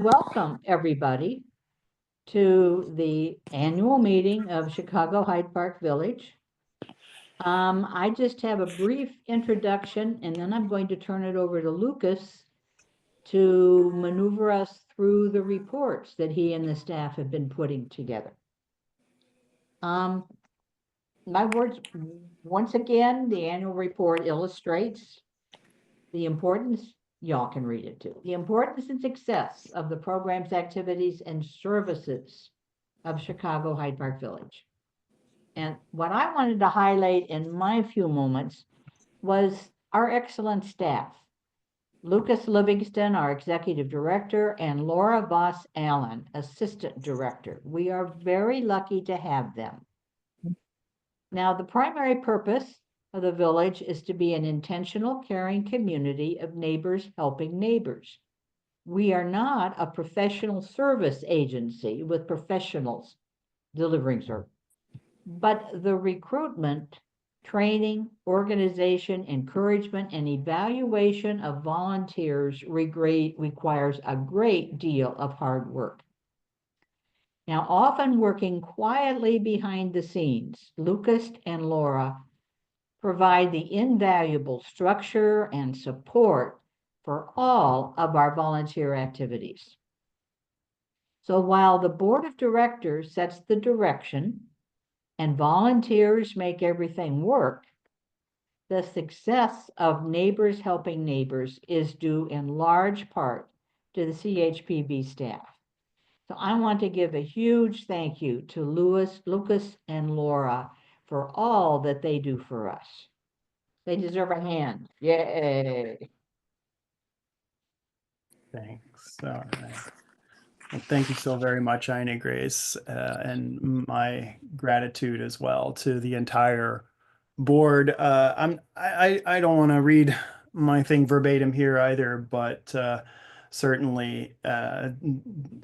Welcome, everybody, to the annual meeting of Chicago Hyde Park Village. I just have a brief introduction, and then I'm going to turn it over to Lucas to maneuver us through the reports that he and the staff have been putting together. My words, once again, the annual report illustrates the importance, y'all can read it too, the importance and success of the programs, activities, and services of Chicago Hyde Park Village. And what I wanted to highlight in my few moments was our excellent staff. Lucas Livingston, our executive director, and Laura Voss Allen, assistant director. We are very lucky to have them. Now, the primary purpose of the village is to be an intentional, caring community of neighbors helping neighbors. We are not a professional service agency with professionals delivering service, but the recruitment, training, organization, encouragement, and evaluation of volunteers requires a great deal of hard work. Now, often working quietly behind the scenes, Lucas and Laura provide the invaluable structure and support for all of our volunteer activities. So while the board of directors sets the direction and volunteers make everything work, the success of Neighbors Helping Neighbors is due in large part to the CHPV staff. So I want to give a huge thank you to Lucas and Laura for all that they do for us. They deserve a hand. Yay. Thanks. All right. Well, thank you so very much, Ina Grace, and my gratitude as well to the entire board. I don't want to read my thing verbatim here either, but certainly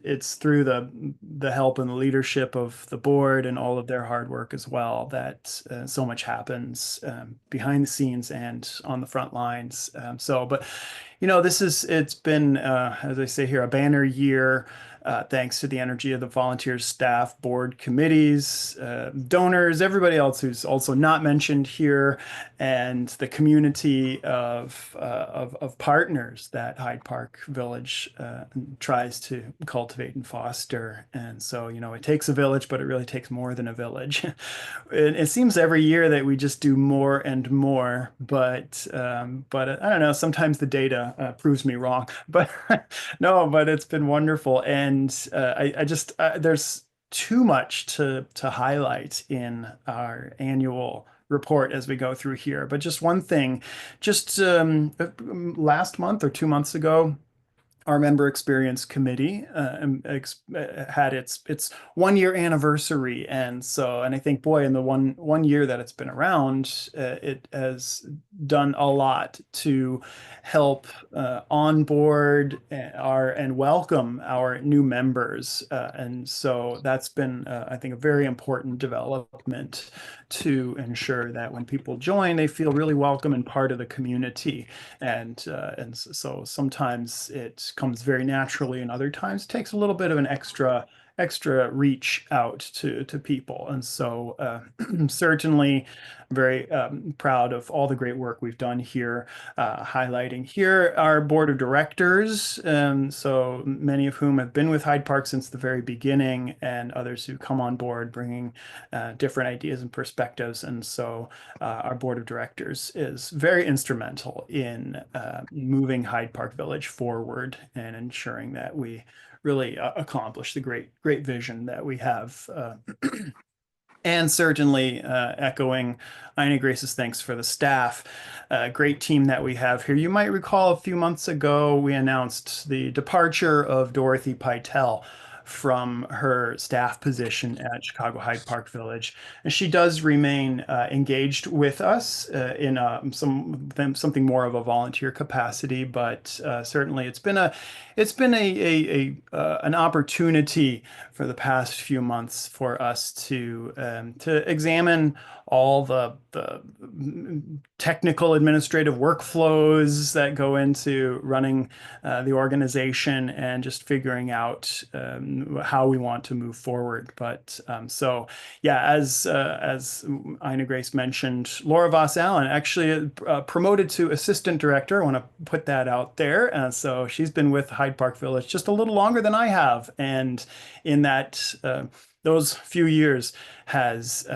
it's through the help and the leadership of the board and all of their hard work as well that so much happens behind the scenes and on the front lines. But it's been, as I say here, a banner year. Thanks to the energy of the volunteers, staff, board, committees, donors, everybody else who's also not mentioned here, and the community of partners that Hyde Park Village tries to cultivate and foster. And so, it takes a village, but it really takes more than a village. It seems every year that we just do more and more, but I don't know. Sometimes the data proves me wrong, but no, but it's been wonderful. And there's too much to highlight in our annual report as we go through here. But just one thing, just last month or 2 months ago, our member experience committee had its 1 year anniversary, and I think, boy, in the one year that it's been around, it has done a lot to help onboard and welcome our new members, and so that's been I think a very important development to ensure that when people join, they feel really welcome and part of the community, and so sometimes it comes very naturally, and other times takes a little bit of an extra reach out to people. And so certainly very proud of all the great work we've done here. Highlighting here our board of directors, so many of whom have been with Hyde Park since the very beginning, and others who come on board bringing different ideas and perspectives. And so our board of directors is very instrumental in moving Hyde Park Village forward and ensuring that we really accomplish the great vision that we have. And certainly echoing Ina Grace's thanks for the staff. Great team that we have here. You might recall a few months ago, we announced the departure of Dorothy Pytel from her staff position at Chicago Hyde Park Village. And she does remain engaged with us in something more of a volunteer capacity, but certainly it's been an opportunity for the past few months for us to examine all the the technical administrative workflows that go into running the organization and just figuring out how we want to move forward. But so yeah, as Ina Grace mentioned, Laura Voss Allen actually promoted to assistant director. I want to put that out there. So she's been with Hyde Park Village just a little longer than I have, and in that those few years has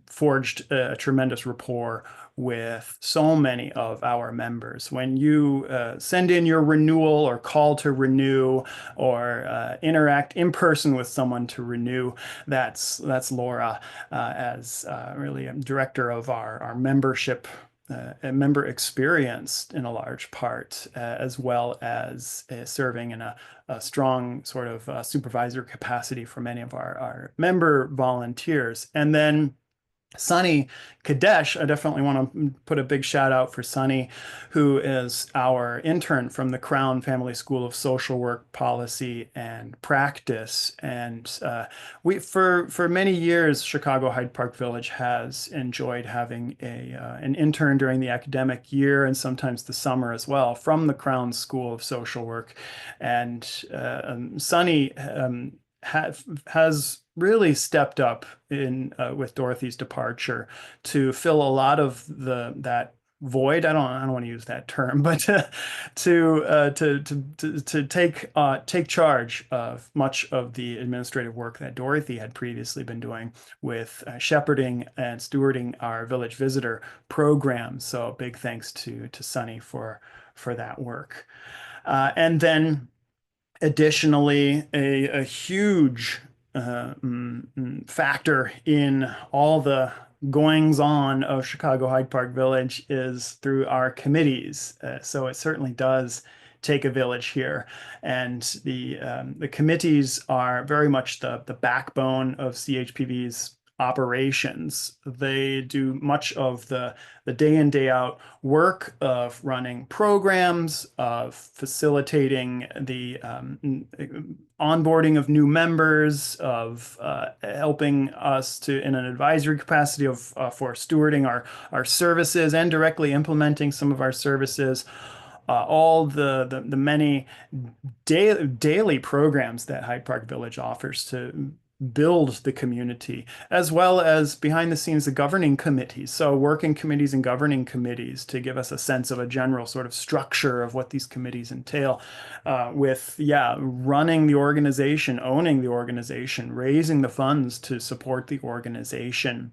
forged a tremendous rapport with so many of our members. When you send in your renewal or call to renew or interact in person with someone to renew, that's Laura as really a director of our membership a member experience in a large part, as well as serving in a strong sort of supervisor capacity for many of our member volunteers. And then Sunny Kadesh, I definitely want to put a big shout out for Sunny, who is our intern from the Crown Family School of Social Work, Policy, and Practice. And we, for many years, Chicago Hyde Park Village has enjoyed having an intern during the academic year and sometimes the summer as well from the Crown School of Social Work. And Sunny has really stepped up in with Dorothy's departure to fill a lot of that void. I don't want to use that term, but to take charge of much of the administrative work that Dorothy had previously been doing with shepherding and stewarding our village visitor program. So big thanks to Sunny for that work. And then additionally, a huge factor in all the goings on of Chicago Hyde Park Village is through our committees. So it certainly does take a village here, and the committees are very much the backbone of CHPV's operations. They do much of the day in, day out work of running programs, of facilitating the onboarding of new members, of helping us to in an advisory capacity of for stewarding our services and directly implementing some of our services. All the many daily programs that Hyde Park Village offers to build the community, as well as behind the scenes, the governing committees. So working committees and governing committees to give us a sense of a general sort of structure of what these committees entail with, running the organization, owning the organization, raising the funds to support the organization,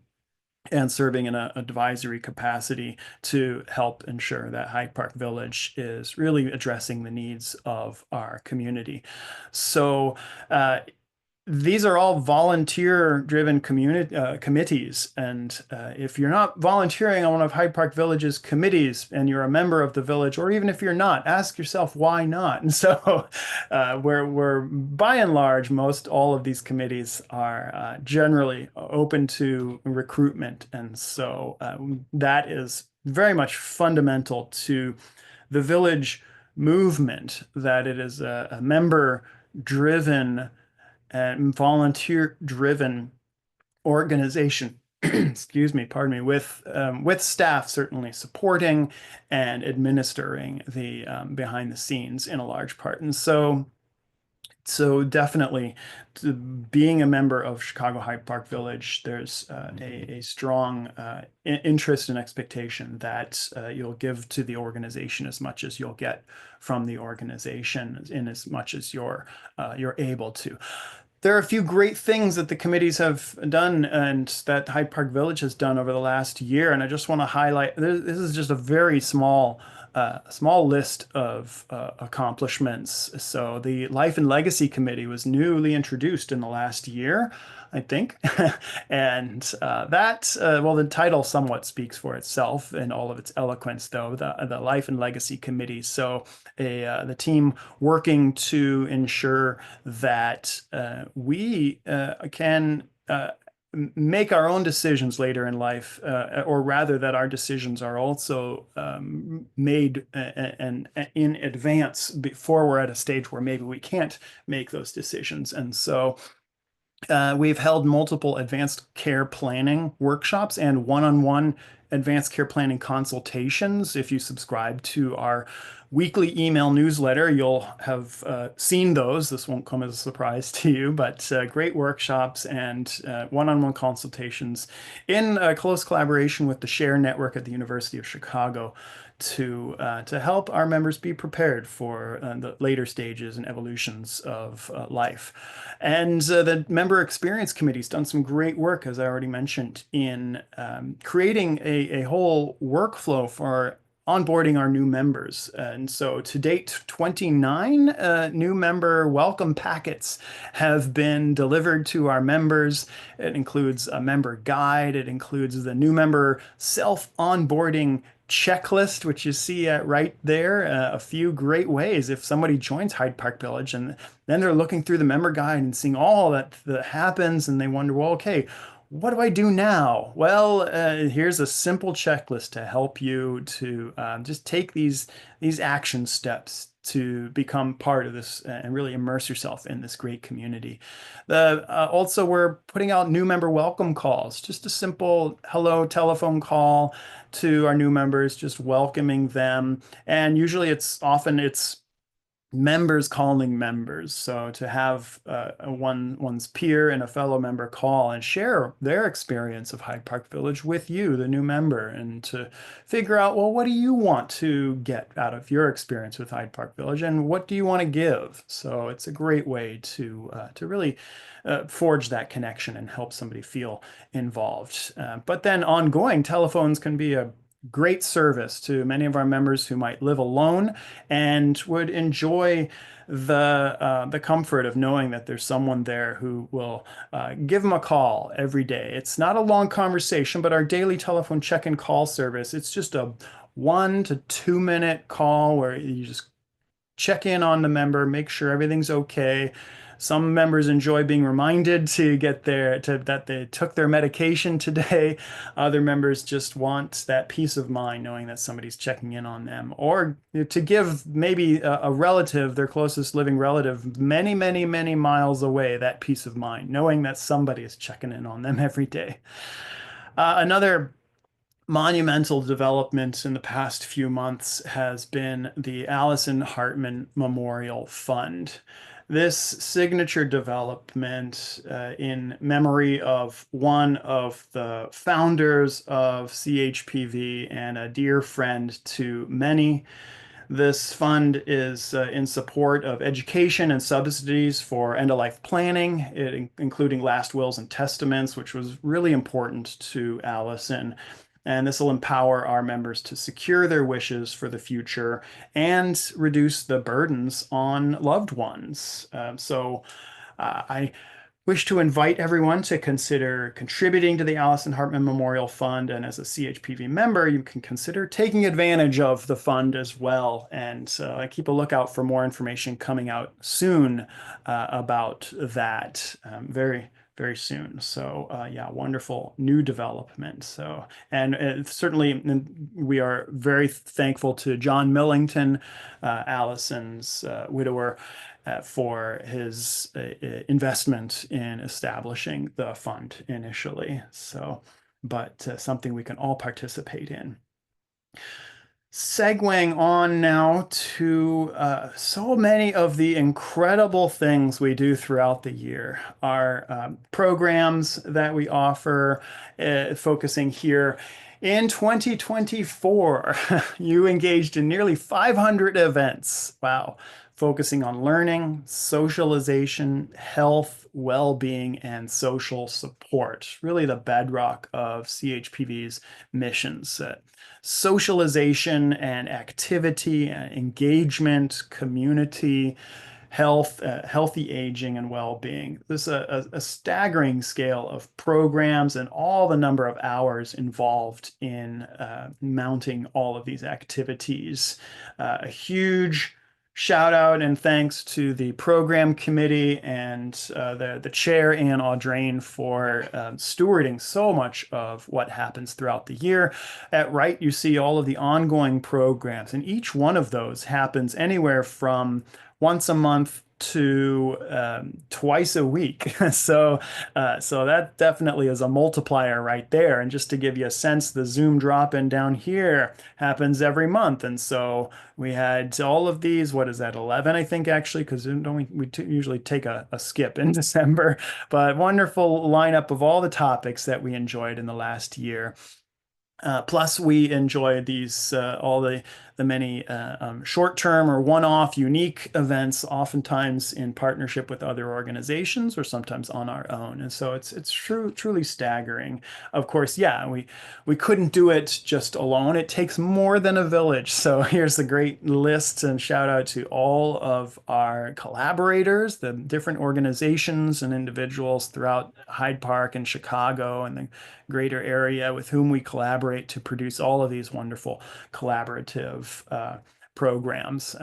and serving in an advisory capacity to help ensure that Hyde Park Village is really addressing the needs of our community. So these are all volunteer-driven committees, and if you're not volunteering on one of Hyde Park Village's committees and you're a member of the village, or even if you're not, ask yourself why not. And so we're by and large, most all of these committees are generally open to recruitment, and so that is very much fundamental to the village movement, that it is a member-driven and volunteer-driven organization. Excuse me, pardon me, with staff certainly supporting and administering the behind the scenes in a large part. And so definitely, being a member of Chicago Hyde Park Village, there's a strong interest and expectation that you'll give to the organization as much as you'll get from the organization, in as much as you're able to. There are a few great things that the committees have done and that Hyde Park Village has done over the last year, and I just want to highlight, this is just a very small list of accomplishments. So the Life and Legacy Committee was newly introduced in the last year, I think. And well, the title somewhat speaks for itself in all of its eloquence, though, the Life and Legacy Committee. So the team working to ensure that we can make our own decisions later in life, or rather that our decisions are also made and in advance before we're at a stage where maybe we can't make those decisions. And so We've held multiple advanced care planning workshops and one-on-one advanced care planning consultations. If you subscribe to our weekly email newsletter, you'll have seen those. This won't come as a surprise to you, but great workshops and one-on-one consultations in close collaboration with the SHARE network at the University of Chicago to help our members be prepared for the later stages and evolutions of life. And the Member Experience Committee's done some great work, as I already mentioned, in creating a whole workflow for onboarding our new members. And so to date, 29 new member welcome packets have been delivered to our members. It includes a member guide. It includes the new member self-onboarding checklist, which you see right there. A few great ways if somebody joins Hyde Park Village and then they're looking through the member guide and seeing all that happens, and they wonder, well, okay, what do I do now? Well, here's a simple checklist to help you to just take these action steps to become part of this and really immerse yourself in this great community. Also, we're putting out new member welcome calls, just a simple hello telephone call to our new members, just welcoming them. And usually it's members calling members. So to have one's peer and a fellow member call and share their experience of Hyde Park Village with you, the new member, and to figure out, well, what do you want to get out of your experience with Hyde Park Village, and what do you want to give? So it's a great way to really forge that connection and help somebody feel involved. But then ongoing telephones can be a great service to many of our members who might live alone and would enjoy the comfort of knowing that there's someone there who will give them a call every day. It's not a long conversation, but our daily telephone check-in call service, it's just a 1 to 2 minute call where you just check in on the member, make sure everything's okay. Some members enjoy being reminded to get that they took their medication today. Other members just want that peace of mind knowing that somebody's checking in on them, or to give maybe a relative, their closest living relative, many, many, many miles away, that peace of mind, knowing that somebody is checking in on them every day. Another monumental development in the past few months has been the Allison Hartman Memorial Fund. This signature development in memory of one of the founders of CHPV and a dear friend to many. This fund is in support of education and subsidies for end-of-life planning, including last wills and testaments, which was really important to Allison. And this will empower our members to secure their wishes for the future and reduce the burdens on loved ones. I wish to invite everyone to consider contributing to the Allison Hartman Memorial Fund. And as a CHPV member, you can consider taking advantage of the fund as well. And keep a lookout for more information coming out soon about that. Very soon. So yeah, wonderful new development. So, and certainly we are very thankful to John Millington, Allison's widower, for his investment in establishing the fund initially. So, but something we can all participate in. Segueing on now to so many of the incredible things we do throughout the year. Our programs that we offer, focusing here in 2024, you engaged in nearly 500 events. Wow. Focusing on learning, socialization, health, well-being, and social support. Really the bedrock of CHPV's missions. Socialization and activity, engagement, community, health, healthy aging, and well-being. This is a staggering scale of programs and all the number of hours involved in mounting all of these activities. A huge shout out and thanks to the program committee and the chair, Ann Audrain, for stewarding so much of what happens throughout the year. At right, you see all of the ongoing programs, and each one of those happens anywhere from once a month to twice a week. So that definitely is a multiplier right there. And just to give you a sense, the Zoom drop-in down here happens every month. And so we had all of these, what is that, 11, I think, actually, because we usually take a skip in December, but wonderful lineup of all the topics that we enjoyed in the last year. Plus, we enjoy these all the many short-term or one-off unique events, oftentimes in partnership with other organizations or sometimes on our own. And so it's truly staggering. Of course, yeah, we couldn't do it just alone. It takes more than a village. So here's the great list, and shout out to all of our collaborators, the different organizations and individuals throughout Hyde Park and Chicago and the greater area with whom we collaborate to produce all of these wonderful collaborative programs.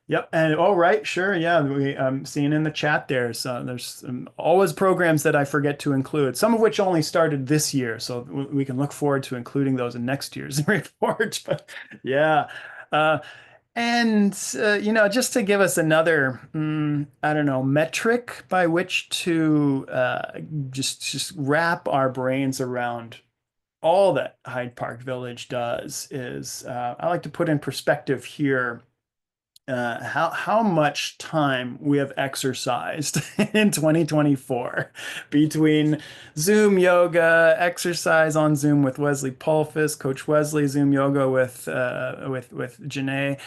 Yep. And oh, right. Sure. Yeah. I'm seeing in the chat there. So there's always programs that I forget to include, some of which only started this year. So we can look forward to including those in next year's report. But yeah. And just to give us another, I don't know, metric by which to just wrap our brains around all that Hyde Park Village does is I like to put in perspective here how much time we have exercised in 2024 between Zoom yoga, exercise on Zoom with Wesley Pulfis, Coach Wesley, Zoom yoga with Janae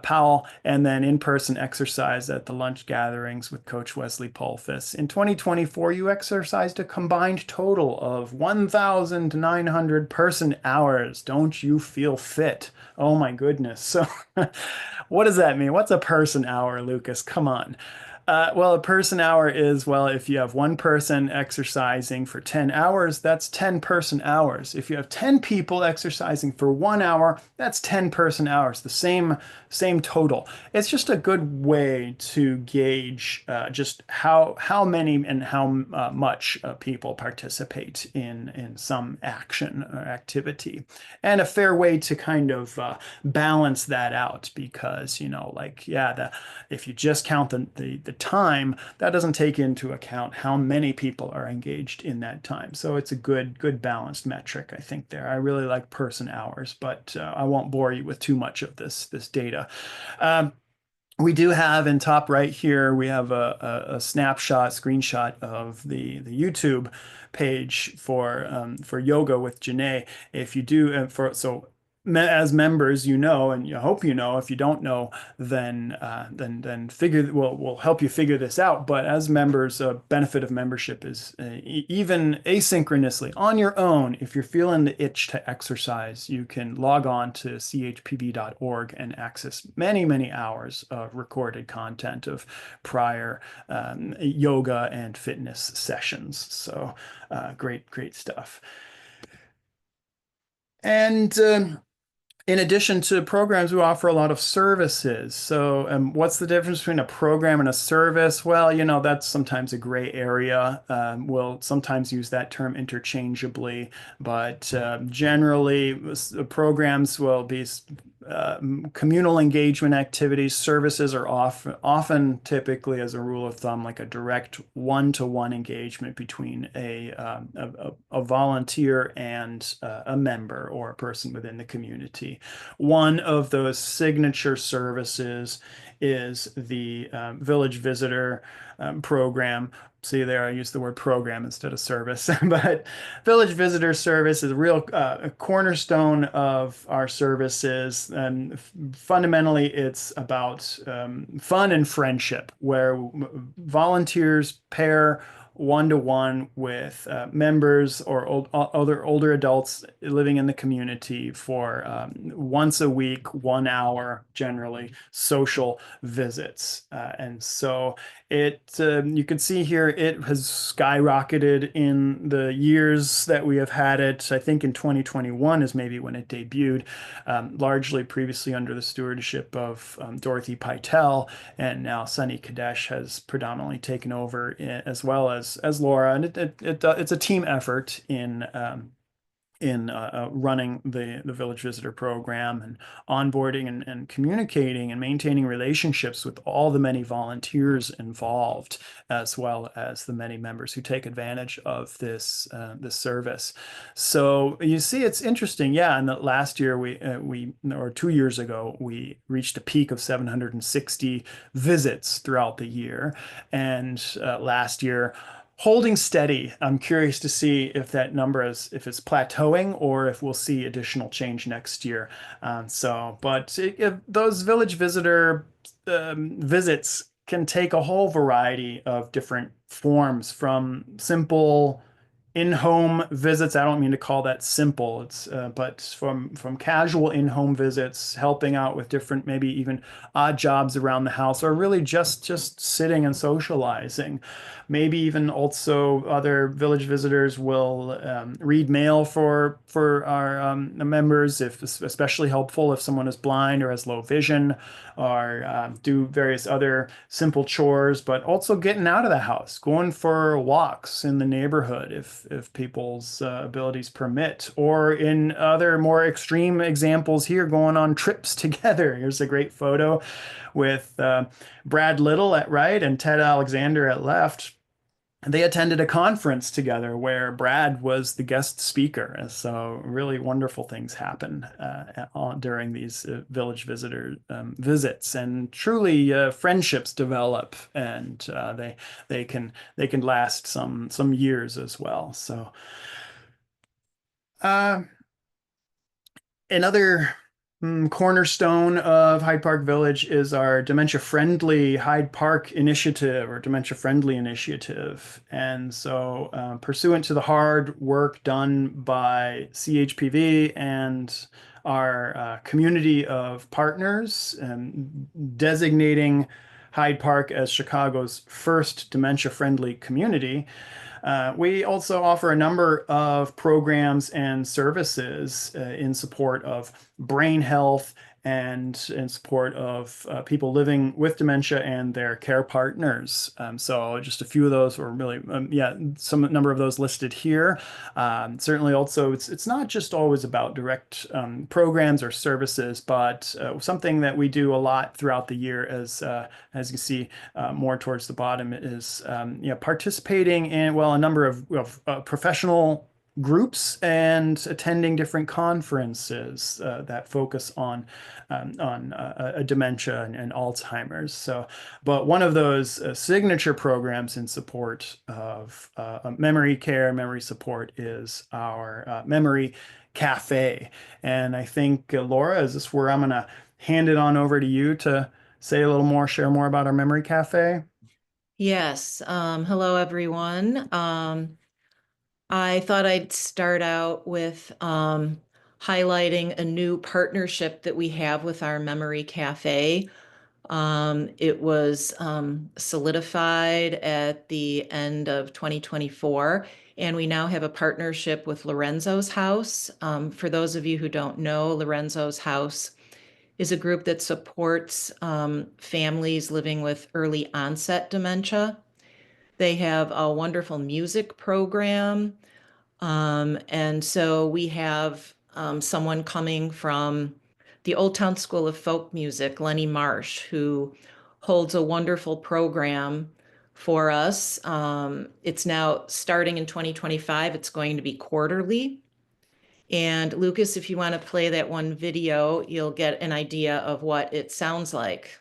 Powell, and then in-person exercise at the lunch gatherings with Coach Wesley Pulfis. In 2024, you exercised a combined total of 1,900 person hours. Don't you feel fit? Oh my goodness. So what does that mean? What's a person hour, Lucas? Come on. Well, a person hour is, well, if you have one person exercising for 10 hours, that's 10 person hours. If you have 10 people exercising for 1 hour, that's 10 person hours, the same total. It's just a good way to gauge just how many and how much people participate in some action or activity, and a fair way to kind of balance that out because, if you just count the time, that doesn't take into account how many people are engaged in that time. So it's a good balanced metric, I think there. I really like person hours, but I won't bore you with too much of this data. We do have in top right here, we have a screenshot of the YouTube page for yoga with Janae. If you do, as members, and you hope you know. If you don't know, then we'll help you figure this out. But as members, a benefit of membership is even asynchronously on your own. If you're feeling the itch to exercise, you can log on to chpv.org and access many hours of recorded content of prior yoga and fitness sessions. So great stuff. And in addition to programs, we offer a lot of services. So what's the difference between a program and a service? Well, that's sometimes a gray area. We'll sometimes use that term interchangeably, but generally programs will be communal engagement activities. Services are often typically, as a rule of thumb, like a direct one-to-one engagement between a volunteer and a member or a person within the community. One of those signature services is the Village Visitor program. See there, I used the word program instead of service, but Village Visitor Service is a real cornerstone of our services. And fundamentally, it's about fun and friendship, where volunteers pair one-to-one with members or other older adults living in the community for once a week, 1 hour, generally, social visits. And so you can see here, it has skyrocketed in the years that we have had it. I think in 2021 is maybe when it debuted, largely previously under the stewardship of Dorothy Pytel, and now Sunny Kadesh has predominantly taken over as well as Laura. And it's a team effort in in running the Village Visitor program and onboarding and communicating and maintaining relationships with all the many volunteers involved, as well as the many members who take advantage of this service. So you see, it's interesting. Yeah, and last year or 2 years ago, we reached a peak of 760 visits throughout the year, and last year, holding steady. I'm curious to see if that number if it's plateauing or if we'll see additional change next year. If those village visitor visits can take a whole variety of different forms, from simple in-home visits. I don't mean to call that simple. But from casual in-home visits, helping out with different, maybe even odd jobs around the house, or really just sitting and socializing. Maybe even also other village visitors will read mail for our members, if especially helpful if someone is blind or has low vision, or do various other simple chores, but also getting out of the house, going for walks in the neighborhood if people's abilities permit, or in other more extreme examples here, going on trips together. Here's a great photo with Brad Little at right and Ted Alexander at left. They attended a conference together where Brad was the guest speaker. And so really wonderful things happen during these village visitor visits, and truly friendships develop, and they can last some years as well. So another cornerstone of Hyde Park Village is our dementia-friendly Hyde Park initiative, or dementia-friendly initiative. And so, pursuant to the hard work done by CHPV and our community of partners, designating Hyde Park as Chicago's first dementia-friendly community, we also offer a number of programs and services in support of brain health and in support of people living with dementia and their care partners. So just a few of those, or really, some number of those listed here. Certainly also, it's not just always about direct programs or services, but something that we do a lot throughout the year, as you see more towards the bottom, is participating in, a number of professional groups and attending different conferences that focus on dementia and Alzheimer's. So, but one of those signature programs in support of memory care, memory support, is our Memory Cafe. And I think, Laura, is this where I'm going to hand it on over to you to say a little more, share more about our Memory Cafe? Yes. Hello, everyone. I thought I'd start out with highlighting a new partnership that we have with our Memory Cafe. It was solidified at the end of 2024, and we now have a partnership with Lorenzo's House. For those of you who don't know, Lorenzo's House is a group that supports families living with early onset dementia. They have a wonderful music program. And so we have someone coming from the Old Town School of Folk Music, Lenny Marsh, who holds a wonderful program for us. It's now starting in 2025. It's going to be quarterly. And Lucas, if you want to play that one video, you'll get an idea of what it sounds like.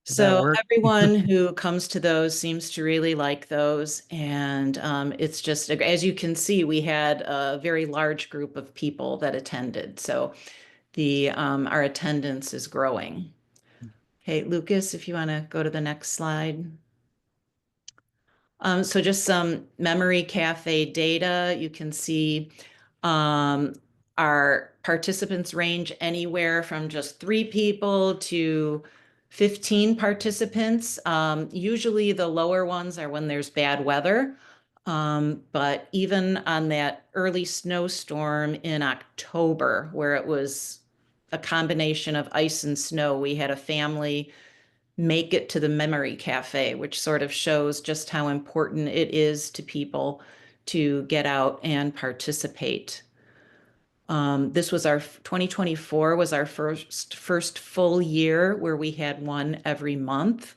So everyone who comes to those seems to really like those. And it's just, as you can see, we had a very large group of people that attended. So our attendance is growing. Hey, Lucas, if you want to go to the next slide. So just some Memory Cafe data. You can see our participants range anywhere from just 3 people to 15 participants. Usually the lower ones are when there's bad weather. But even on that early snowstorm in October, where it was a combination of ice and snow, we had a family make it to the Memory Cafe, which sort of shows just how important it is to people to get out and participate. This was our 2024 was our first full year where we had one every month.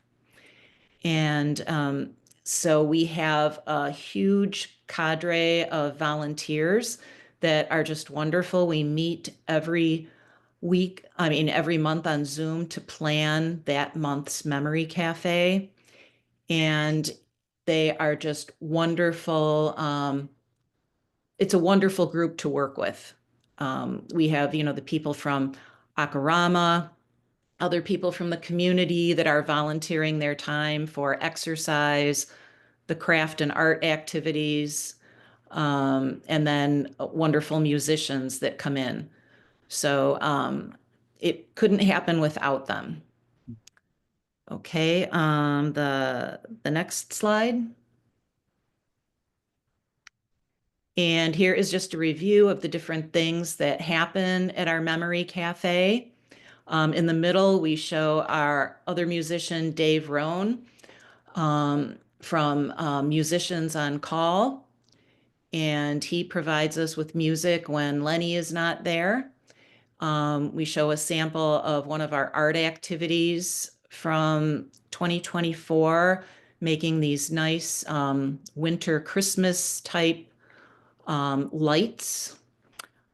And so we have a huge cadre of volunteers that are just wonderful. We meet every every month on Zoom to plan that month's Memory Cafe. And they are just wonderful. It's a wonderful group to work with. We have, the people from Akarama, other people from the community that are volunteering their time for exercise, the craft and art activities, and then wonderful musicians that come in. So it couldn't happen without them. Okay, the next slide. And here is just a review of the different things that happen at our Memory Cafe. In the middle, we show our other musician, Dave Rohn, from Musicians on Call. And he provides us with music when Lenny is not there. We show a sample of one of our art activities from 2024, making these nice winter Christmas type lights.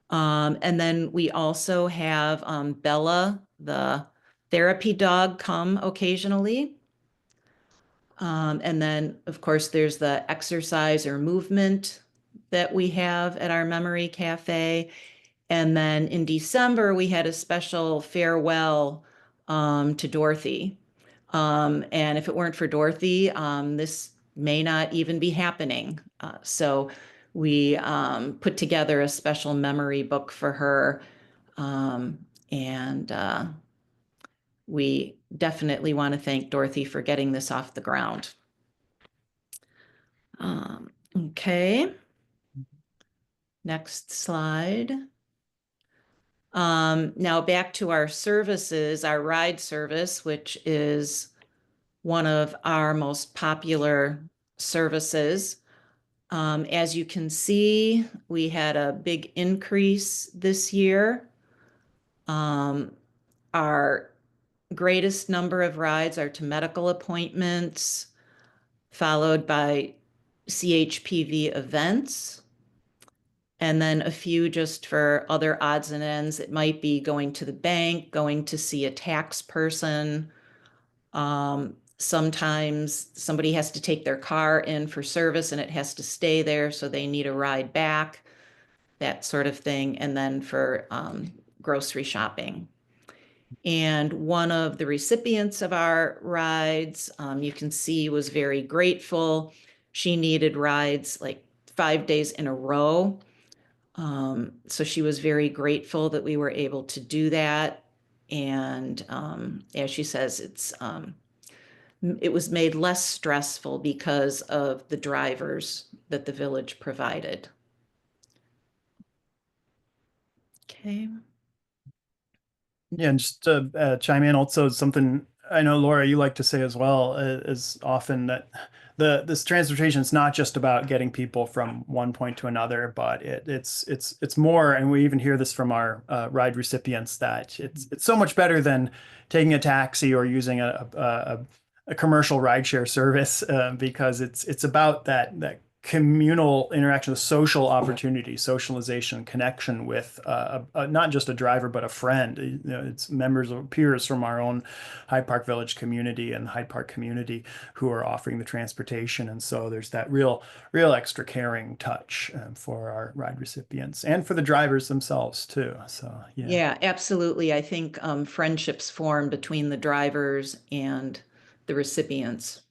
And then we also have Bella, the therapy dog, come occasionally. And then, of course, there's the exercise or movement that we have at our Memory Cafe. And then in December, we had a special farewell to Dorothy. And if it weren't for Dorothy, this may not even be happening. So we put together a special memory book for her. And we definitely want to thank Dorothy for getting this off the ground. Okay. Next slide. Now back to our services, our ride service, which is one of our most popular services. As you can see, we had a big increase this year. Our greatest number of rides are to medical appointments, followed by CHPV events, and then a few just for other odds and ends. It might be going to the bank, going to see a tax person. Sometimes somebody has to take their car in for service and it has to stay there, so they need a ride back, that sort of thing. And then for grocery shopping. And one of the recipients of our rides, you can see, was very grateful. She needed rides like 5 days in a row. So she was very grateful that we were able to do that. And as she says, it was made less stressful because of the drivers that the village provided. Okay. Yeah, and just to chime in, also something I know, Laura, you like to say as well, is often that this transportation is not just about getting people from one point to another, but it's more, and we even hear this from our ride recipients, that it's so much better than taking a taxi or using a commercial rideshare service, because it's about that communal interaction, the social opportunity, socialization, connection with not just a driver, but a friend. It's members or peers from our own Hyde Park Village community and Hyde Park community who are offering the transportation. And so there's that real extra caring touch for our ride recipients and for the drivers themselves too. So, yeah. Yeah, absolutely. I think friendships form between the drivers and the recipients.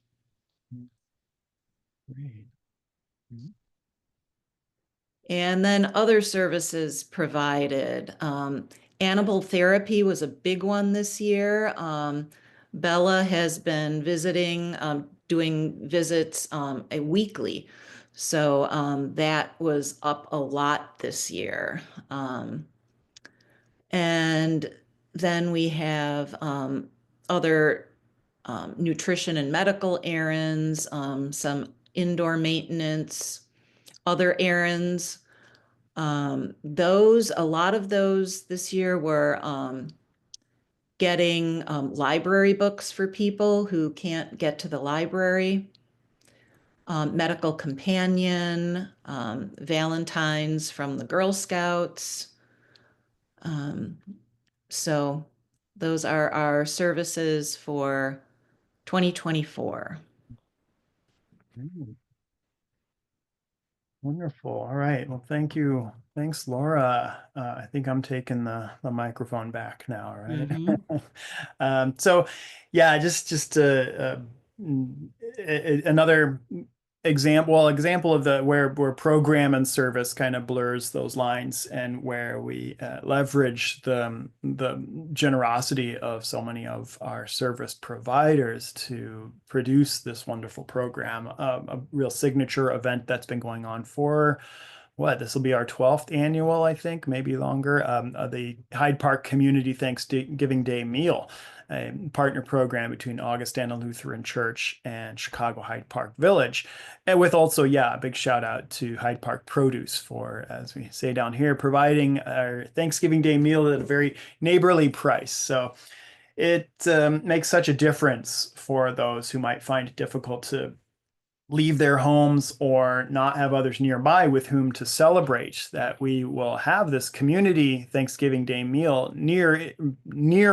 Great. And then other services provided. Animal therapy was a big one this year. Bella has been visiting, doing visits weekly. So that was up a lot this year. And then we have other nutrition and medical errands, some indoor maintenance, other errands. A lot of those this year were getting library books for people who can't get to the library, medical companion, Valentine's from the Girl Scouts. So those are our services for 2024. Wonderful. All right. Well, thank you. Thanks, Laura. I think I'm taking the microphone back now, right? So yeah, just another example of the where program and service kind of blurs those lines, and where we leverage the generosity of so many of our service providers to produce this wonderful program, a real signature event that's been going on for this will be our 12th annual, I think, maybe longer. The Hyde Park Community Thanksgiving Day Meal, a partner program between Augustana Lutheran Church and Chicago Hyde Park Village. And with also, a big shout out to Hyde Park Produce for, as we say down here, providing our Thanksgiving Day meal at a very neighborly price. So it makes such a difference for those who might find it difficult to leave their homes or not have others nearby with whom to celebrate, that we will have this community Thanksgiving Day meal near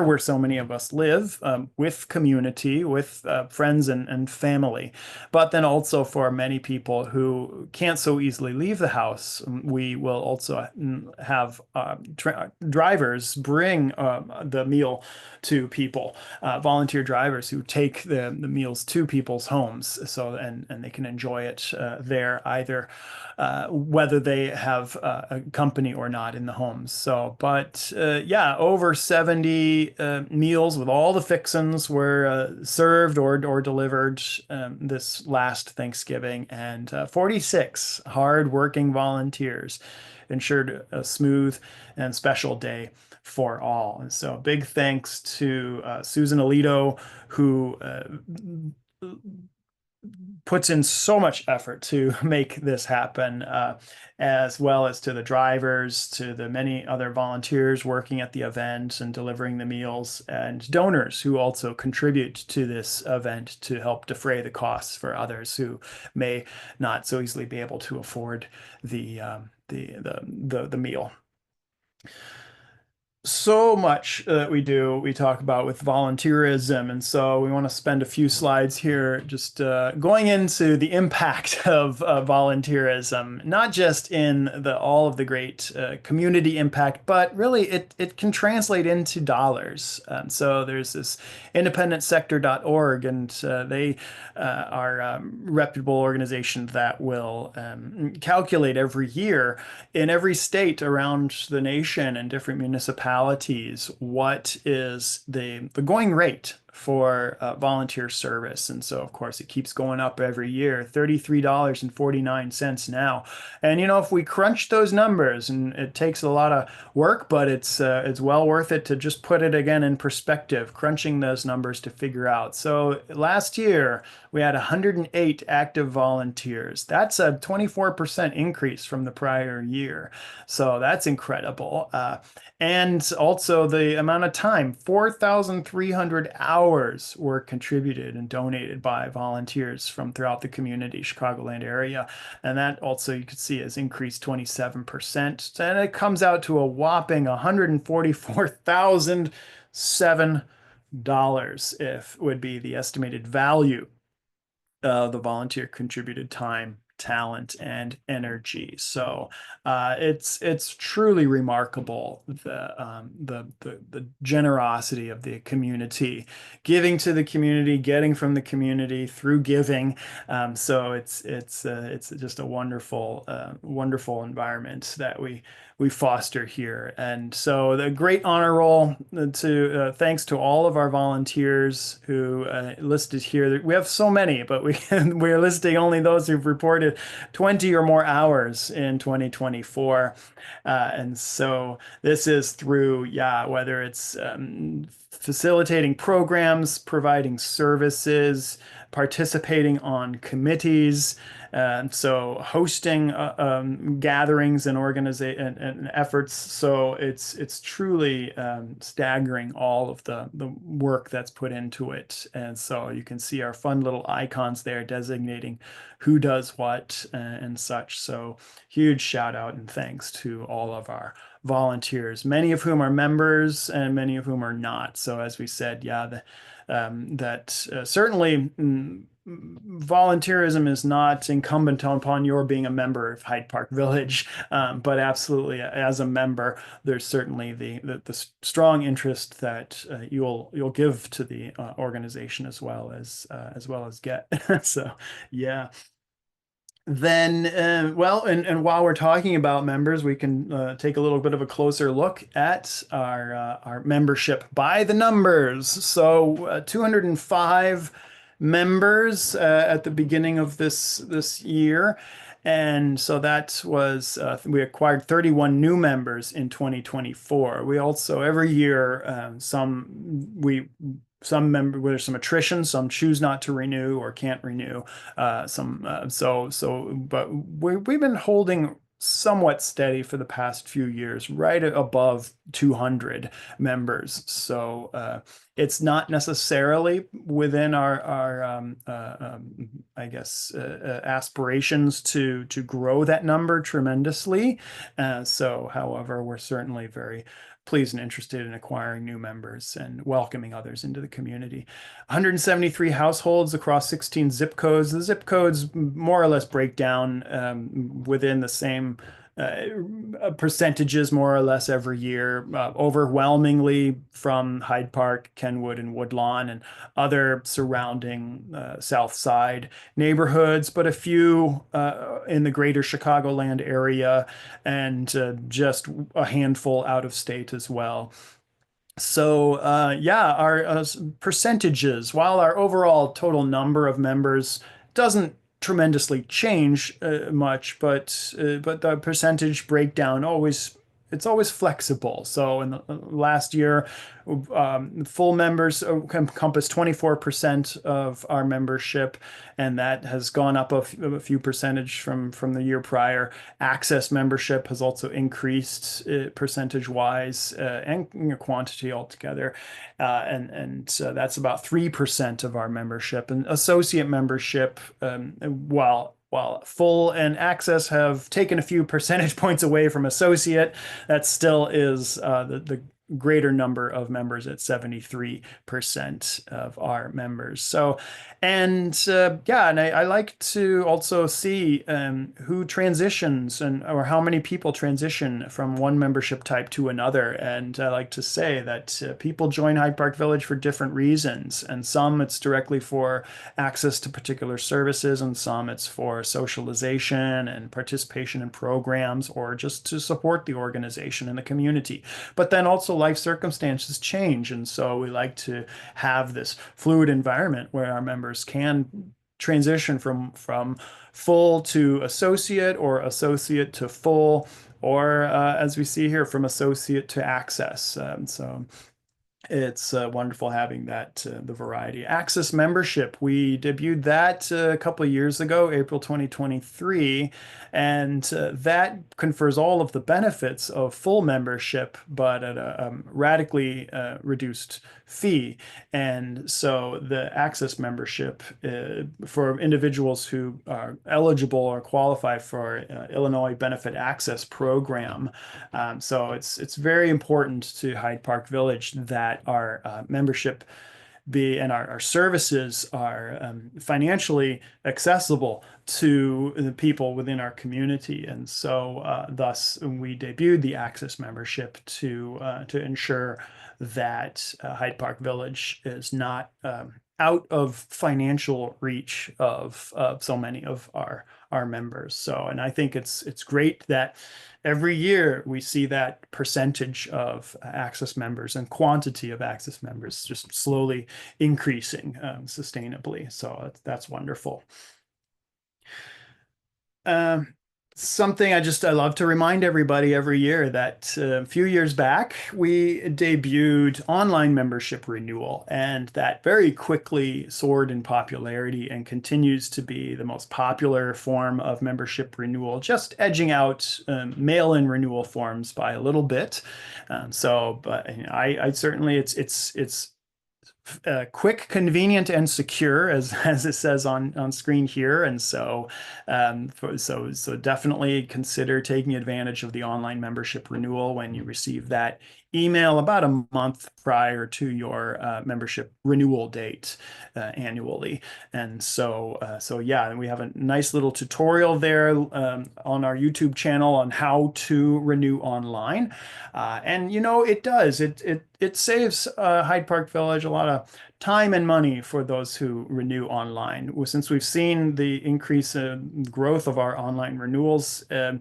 where so many of us live, with community, with friends and family. But then also for many people who can't so easily leave the house, we will also have drivers bring the meal to people, volunteer drivers who take the meals to people's homes, so and they can enjoy it there, either whether they have a company or not in the homes. So, but over 70 meals with all the fixins were served or delivered this last Thanksgiving, and 46 hard-working volunteers ensured a smooth and special day for all. And so big thanks to Susan Alito, who puts in so much effort to make this happen, as well as to the drivers, to the many other volunteers working at the event and delivering the meals, and donors who also contribute to this event to help defray the costs for others who may not so easily be able to afford the meal. So much that we talk about with volunteerism, and so we want to spend a few slides here just going into the impact of volunteerism, not just in all of the great community impact, but really it can translate into dollars. So there's this independentsector.org, and they are a reputable organization that will calculate every year in every state around the nation and different municipalities what is the going rate for volunteer service. And so, of course, it keeps going up every year, $33.49 now. And, if we crunch those numbers, and it takes a lot of work, but it's well worth it to just put it again in perspective, crunching those numbers to figure out. So last year, we had 108 active volunteers. That's a 24% increase from the prior year. So that's incredible. And also the amount of time, 4,300 hours were contributed and donated by volunteers from throughout the community, Chicagoland area. And that also, you could see, has increased 27%. And it comes out to a whopping $144,007 if would be the estimated value of the volunteer contributed time, talent, and energy. So it's truly remarkable, the generosity of the community, giving to the community, getting from the community through giving. So it's just a wonderful environment that we we foster here. And so the great honor roll to thanks to all of our volunteers who listed here. We have so many, but we're listing only those who've reported 20 or more hours in 2024. And so this is through, whether it's facilitating programs, providing services, participating on committees, so hosting gatherings and and efforts. So it's truly staggering, all of the work that's put into it. And so you can see our fun little icons there designating who does what and such. So huge shout out and thanks to all of our volunteers, many of whom are members and many of whom are not. So as we said, certainly volunteerism is not incumbent upon your being a member of Hyde Park Village, but absolutely as a member, there's certainly the strong interest that you'll give to the organization as well as get. So yeah. Then, and while we're talking about members, we can take a little bit of a closer look at our membership by the numbers. So 205 members at the beginning of this year. And so that was, we acquired 31 new members in 2024. We also, every year, there's some attrition, some choose not to renew or can't renew. But we've been holding somewhat steady for the past few years, right above 200 members. So it's not necessarily within our aspirations to grow that number tremendously. However, we're certainly very pleased and interested in acquiring new members and welcoming others into the community. 173 households across 16 zip codes. The zip codes more or less break down within the same percentages more or less every year, overwhelmingly from Hyde Park, Kenwood, and Woodlawn, and other surrounding South Side neighborhoods, but a few in the greater Chicagoland area, and just a handful out of state as well. So our percentages, while our overall total number of members doesn't tremendously change much, but the percentage breakdown it's always flexible. So in the last year, full members encompass 24% of our membership, and that has gone up a few percentage from the year prior. Access membership has also increased percentage wise and quantity altogether, and that's about 3% of our membership. And associate membership, while full and access have taken a few percentage points away from associate, that still is the greater number of members at 73% of our members. So, and I like to also see who transitions or how many people transition from one membership type to another. And I like to say that people join Hyde Park Village for different reasons, and some it's directly for access to particular services, and some it's for socialization and participation in programs, or just to support the organization and the community. But then also life circumstances change, and so we like to have this fluid environment where our members can transition from full to associate, or associate to full, or as we see here, from associate to access. So it's wonderful having that, the variety. Access membership, we debuted that a couple of years ago, April 2023, and that confers all of the benefits of full membership, but at a radically reduced fee. And so the access membership for individuals who are eligible or qualify for Illinois Benefit Access Program. So it's very important to Hyde Park Village that our membership and our services are financially accessible to the people within our community. And so thus we debuted the access membership to ensure that Hyde Park Village is not out of financial reach of so many of our members. So, and I think it's great that every year we see that percentage of Access members and quantity of Access members just slowly increasing sustainably. So that's wonderful. Something I love to remind everybody every year that a few years back we debuted online membership renewal, and that very quickly soared in popularity and continues to be the most popular form of membership renewal, just edging out mail-in renewal forms by a little bit. But you know, I certainly it's quick, convenient, and secure, as it says on screen here. And so, so definitely consider taking advantage of the online membership renewal when you receive that email about a month prior to your membership renewal date annually. And so yeah, we have a nice little tutorial there on our YouTube channel on how to renew online. And you know, it saves Hyde Park Village a lot of time and money for those who renew online. Since we've seen the increase in growth of our online renewals, you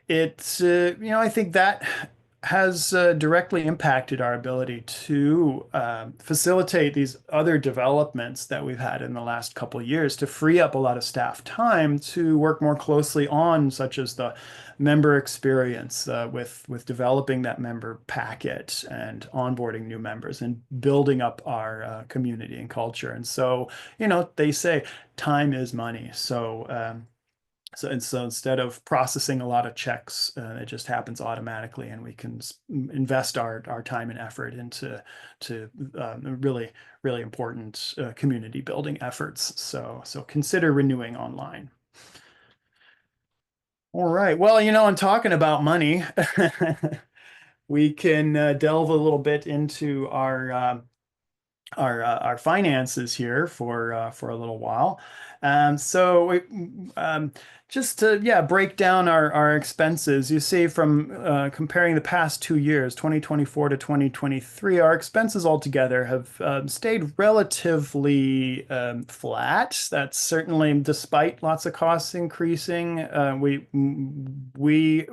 know, I think that has directly impacted our ability to facilitate these other developments that we've had in the last couple of years, to free up a lot of staff time to work more closely on, such as the member experience with developing that member packet and onboarding new members and building up our community and culture. And so, you know, they say time is money. So instead of processing a lot of checks, it just happens automatically, and we can invest our time and effort into really, really important community building efforts. So consider renewing online. All right. Well, you know, I'm talking about money. We can delve a little bit into our finances here for a little while. Just to break down our expenses, you see from comparing the past 2 years, 2024 to 2023, our expenses altogether have stayed relatively flat. That's certainly despite lots of costs increasing. We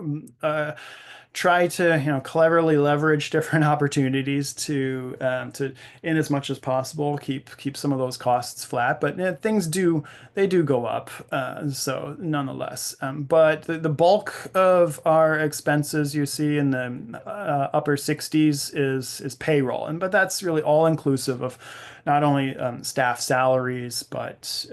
try to cleverly leverage different opportunities to in as much as possible keep some of those costs flat, but things do go up, so nonetheless, but the bulk of our expenses you see in the upper 60s is payroll, but that's really all inclusive of not only staff salaries, but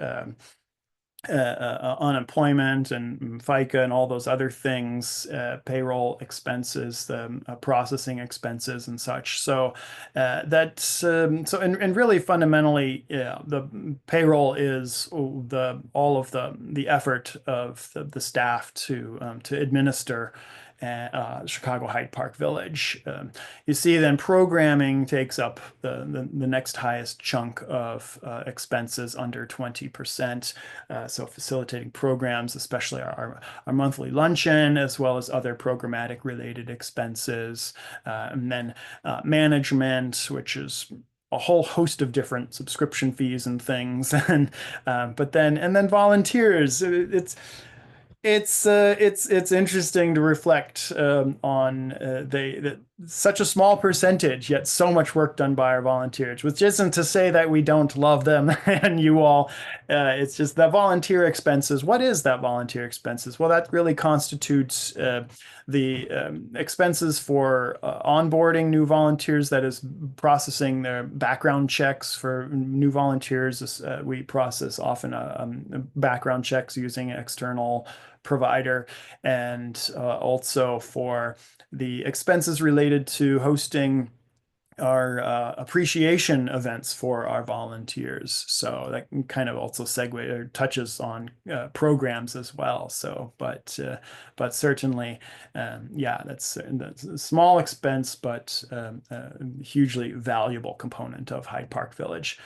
unemployment and FICA and all those other things, payroll expenses, the processing expenses and such. So and really fundamentally, the payroll is all of the effort of the staff to administer Chicago Hyde Park Village. You see then programming takes up the next highest chunk of expenses, under 20%. So facilitating programs, especially our monthly luncheon, as well as other programmatic related expenses. And then management, which is a whole host of different subscription fees and things. And then volunteers. It's interesting to reflect on such a small percentage, yet so much work done by our volunteers, which isn't to say that we don't love them and you all. It's just that volunteer expenses. What is that volunteer expenses? Well, that really constitutes the expenses for onboarding new volunteers, that is processing their background checks for new volunteers. We process often background checks using external provider, and also for the expenses related to hosting our appreciation events for our volunteers. So that kind of also touches on programs as well. So, but certainly, that's a small expense, but a hugely valuable component of Hyde Park Village.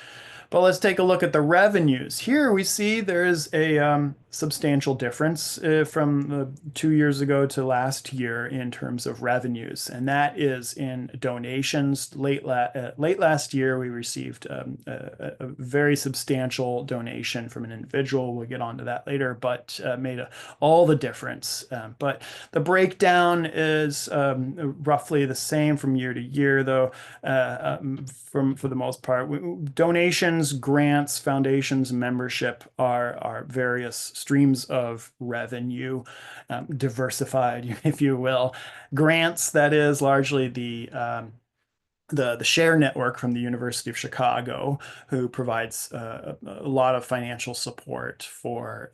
But let's take a look at the revenues. Here we see there is a substantial difference from 2 years ago to last year in terms of revenues, and that is in donations, late last year, we received a very substantial donation from an individual. We'll get onto that later, but made all the difference. But the breakdown is roughly the same from year to year, though. For the most part, donations, grants, foundations, membership are various streams of revenue, diversified, if you will. Grants, that is largely the share network from the University of Chicago, who provides a lot of financial support for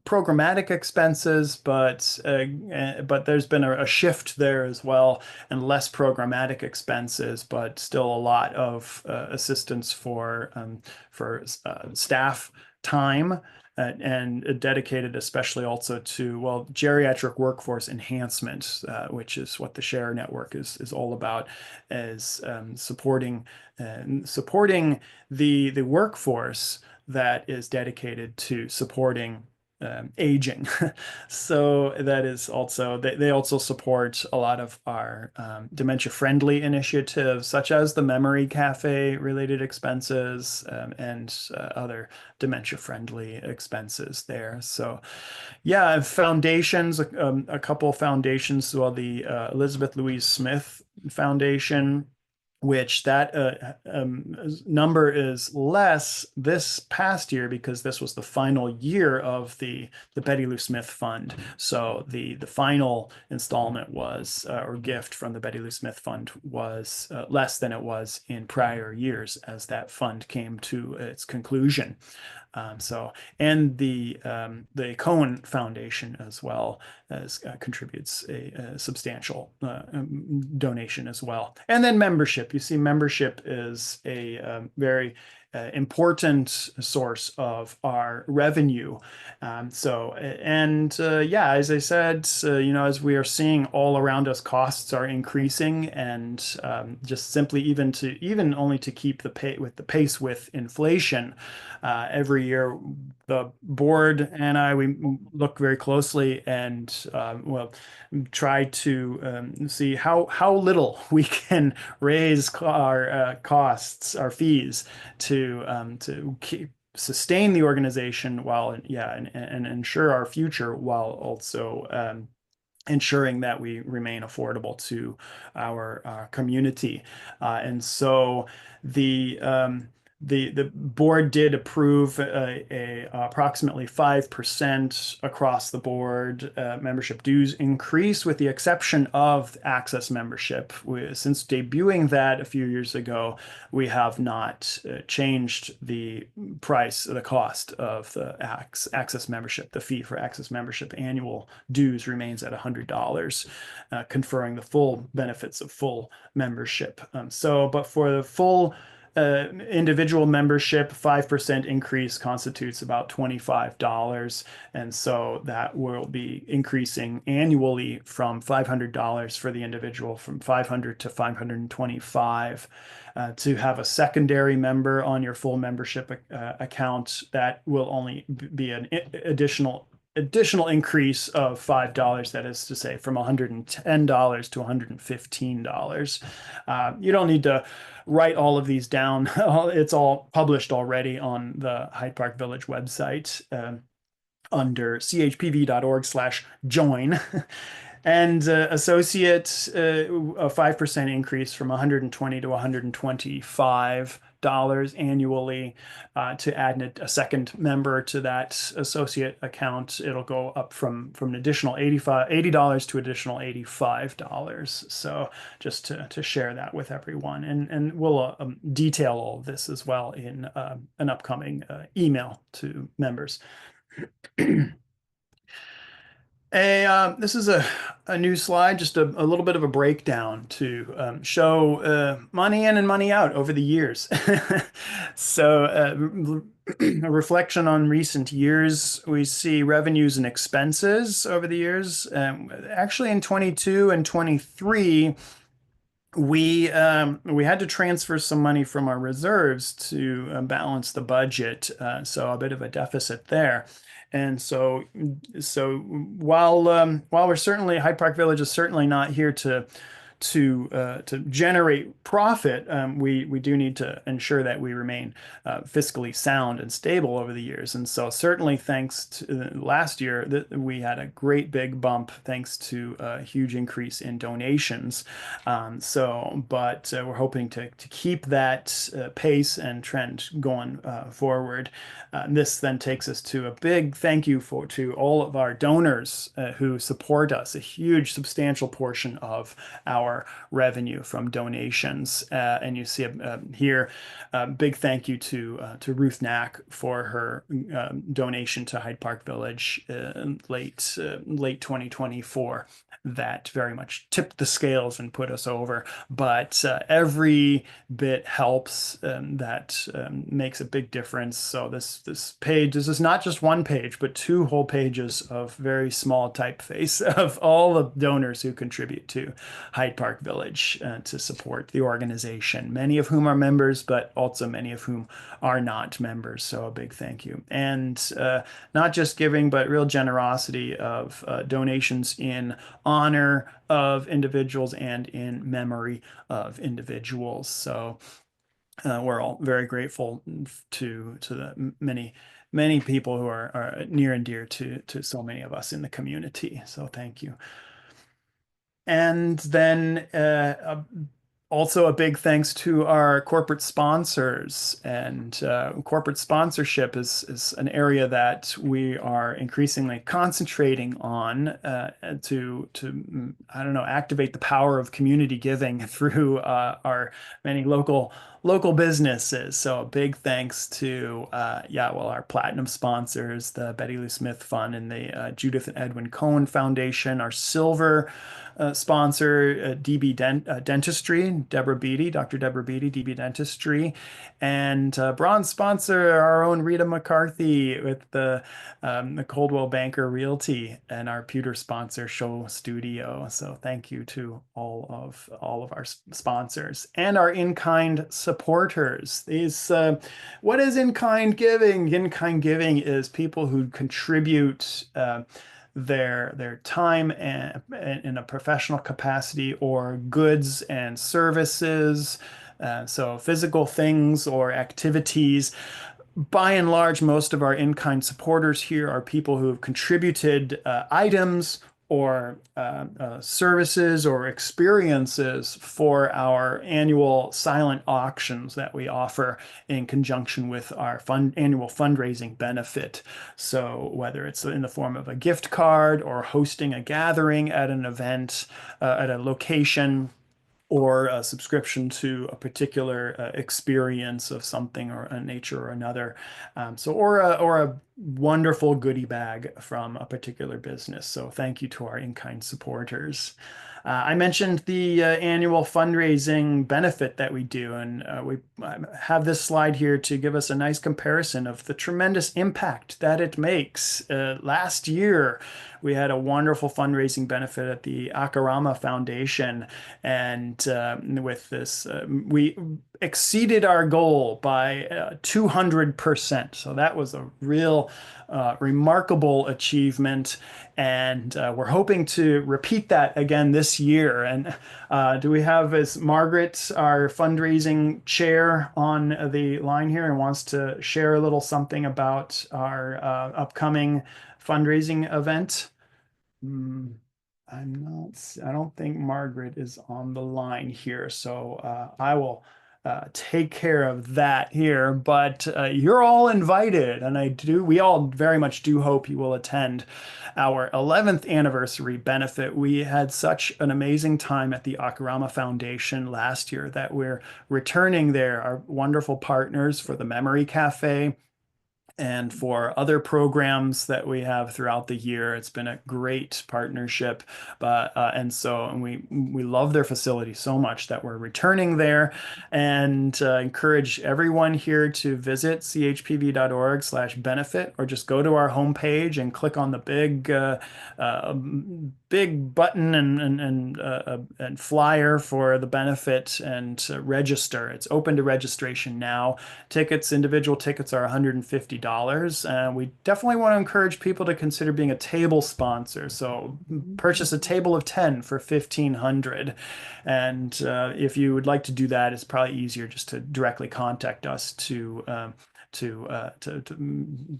programmatic expenses, but there's been a shift there as well, and less programmatic expenses, but still a lot of assistance for staff time. And dedicated especially also to, well, geriatric workforce enhancement, which is what the Share Network is all about, is supporting the workforce that is dedicated to supporting aging. So that is also, they also support a lot of our dementia-friendly initiatives, such as the Memory Cafe related expenses, and other dementia-friendly expenses there. So yeah, foundations, a couple foundations, well, the Elizabeth Louise Smith Foundation, which that number is less this past year because this was the final year of the Betty Lou Smith Fund. So the final installment was, or gift from the Betty Lou Smith Fund was less than it was in prior years as that fund came to its conclusion. And the Cohen Foundation as well as contributes a substantial donation as well. And then membership. You see, membership is a very important source of our revenue. Yeah, as I said, as we are seeing all around us, costs are increasing, and just simply even only to keep the pace with inflation. Every year, the board and we look very closely and try to see how little we can raise our costs, our fees, to sustain the organization while and ensure our future, while also ensuring that we remain affordable to our community. And so the board did approve a approximately 5% across the board membership dues increase, with the exception of access membership. Since debuting that a few years ago, we have not changed the price, the cost of the access membership. The fee for access membership annual dues remains at $100, conferring the full benefits of full membership. But for the full individual membership, 5% increase constitutes about $25. And so that will be increasing annually from $500 for the individual, from $500 to $525. To have a secondary member on your full membership account, that will only be an additional increase of $5, that is to say from $110 to $115. You don't need to write all of these down. It's all published already on the Hyde Park Village website under chpv.org/join. And associate, a 5% increase from $120 to $125 annually. To add a second member to that associate account, it'll go up from an additional $80 to additional $85. So just to share that with everyone, and we'll detail all of this as well in an upcoming email to members. This is a new slide, just a little bit of a breakdown to show money in and money out over the years. So a reflection on recent years, we see revenues and expenses over the years. Actually, in 22 and 23, we had to transfer some money from our reserves to balance the budget, so a bit of a deficit there. And so while we're certainly, Hyde Park Village is certainly not here to to generate profit, we do need to ensure that we remain fiscally sound and stable over the years. And so certainly thanks to last year that we had a great big bump thanks to a huge increase in donations. But we're hoping to keep that pace and trend going forward. This then takes us to a big thank you to all of our donors who support us, a huge substantial portion of our revenue from donations. And you see here, big thank you to Ruth Knack for her donation to Hyde Park Village late 2024. That very much tipped the scales and put us over. But every bit helps. That makes a big difference. So this page, this is not just one page, but 2 whole pages of very small typeface of all the donors who contribute to Hyde Park Village to support the organization, many of whom are members, but also many of whom are not members. So a big thank you. And not just giving, but real generosity of donations in honor of individuals and in memory of individuals. So we're all very grateful to the many people who are near and dear to so many of us in the community. So thank you. And then also a big thanks to our corporate sponsors. And corporate sponsorship is an area that we are increasingly concentrating on to I don't know, activate the power of community giving through our many local businesses. So a big thanks to our platinum sponsors, the Betty Lou Smith Fund and the Judith and Edwin Cohen Foundation. Our silver sponsor, DB Dentistry, Dr. Deborah Beatty, DB Dentistry, and bronze sponsor, our own Rita McCarthy with the Coldwell Banker Realty, and our pewter sponsor, Show Studio. So thank you to all of our sponsors and our in-kind supporters. What is in-kind giving? In-kind giving is people who contribute their time and in a professional capacity, or goods and services, so physical things or activities. By and large, most of our in-kind supporters here are people who have contributed items or services or experiences for our annual silent auctions that we offer in conjunction with our annual fundraising benefit. So whether it's in the form of a gift card or hosting a gathering at an event at a location, or a subscription to a particular experience of something or a nature or another. Or a wonderful goodie bag from a particular business. So thank you to our in-kind supporters. I mentioned the annual fundraising benefit that we do, and we have this slide here to give us a nice comparison of the tremendous impact that it makes. Last year, we had a wonderful fundraising benefit at the Akarama Foundation, and with this, we exceeded our goal by 200%. So that was a real remarkable achievement, and we're hoping to repeat that again this year. And do we have, is Margaret, our fundraising chair, on the line here and wants to share a little something about our upcoming fundraising event? I don't think Margaret is on the line here, so I will take care of that here, but you're all invited, and we all very much do hope you will attend our 11th anniversary benefit. We had such an amazing time at the Akarama Foundation last year that we're returning there, our wonderful partners, for the Memory Cafe and for other programs that we have throughout the year. It's been a great partnership, and we love their facility so much that we're returning there, and encourage everyone here to visit chpv.org/benefit, or just go to our homepage and click on the big button and flyer for the benefit and register. It's open to registration now. Individual tickets are $150. We definitely want to encourage people to consider being a table sponsor. So purchase a table of 10 for $1,500. And if you would like to do that, it's probably easier just to directly contact us to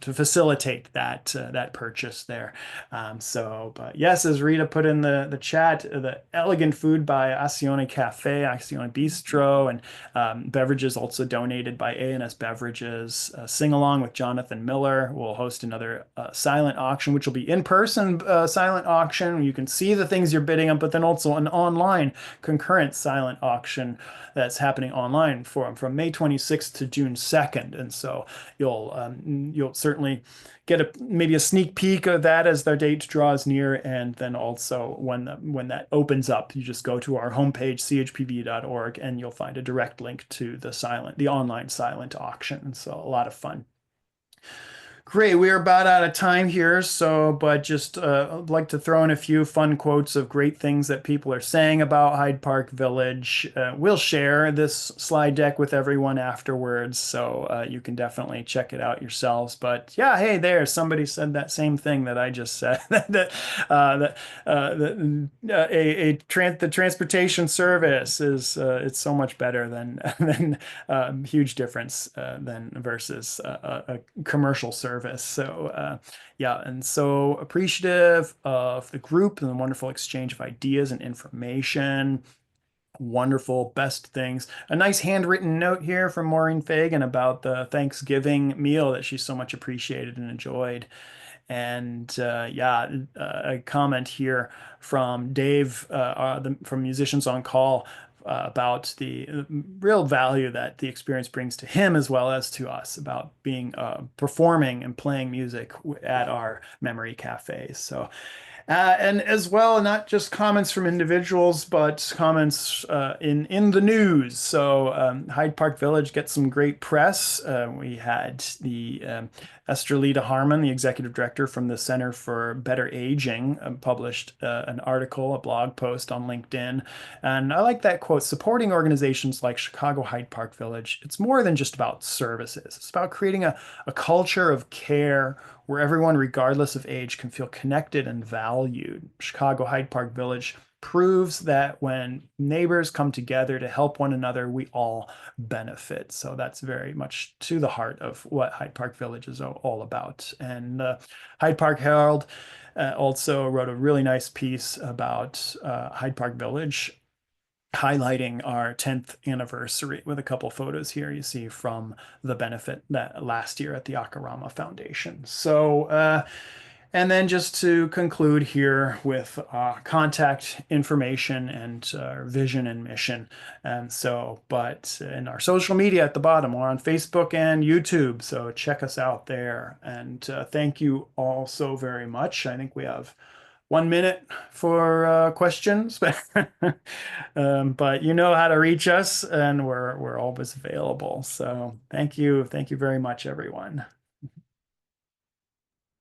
facilitate that purchase there. But yes, as Rita put in the chat, the elegant food by Acione Cafe, Acione Bistro, and beverages also donated by A&S Beverages. Sing along with Jonathan Miller. We'll host another silent auction, which will be in-person silent auction. You can see the things you're bidding on, but then also an online concurrent silent auction that's happening online from May 26th to June 2nd. And so you'll certainly get maybe a sneak peek of that as the date draws near. And then also when that opens up, you just go to our homepage, chpv.org, and you'll find a direct link to the online silent auction. And so a lot of fun. Great, we are about out of time here, but just I'd like to throw in a few fun quotes of great things that people are saying about Hyde Park Village. We'll share this slide deck with everyone afterwards, so you can definitely check it out yourselves. But yeah, hey, somebody said that same thing that I just said. The transportation service is it's so much better than huge difference than versus a commercial service. So yeah, and so appreciative of the group and the wonderful exchange of ideas and information. Wonderful, best things. A nice handwritten note here from Maureen Fagan about the Thanksgiving meal that she so much appreciated and enjoyed. And a comment here from Dave from Musicians on Call about the real value that the experience brings to him as well as to us about being performing and playing music at our memory cafes. So and as well, not just comments from individuals, but comments in the news. So Hyde Park Village gets some great press. We had the Estrelita Harmon, the executive director from the Center for Better Aging, published an article, a blog post on LinkedIn. And I like that quote: supporting organizations like Chicago Hyde Park Village, it's more than just about services. It's about creating a culture of care where everyone, regardless of age, can feel connected and valued. Chicago Hyde Park Village proves that when neighbors come together to help one another, we all benefit. So that's very much to the heart of what Hyde Park Village is all about. And Hyde Park Herald also wrote a really nice piece about Hyde Park Village, highlighting our 10th anniversary with a couple photos here you see from the benefit that last year at the Akarama Foundation. So and then just to conclude here with contact information and vision and mission. And so, but in our social media at the bottom, we're on Facebook and YouTube. So check us out there. And thank you all so very much. I think we have 1 minute for questions, but you know how to reach us, and we're always available. So thank you very much, everyone.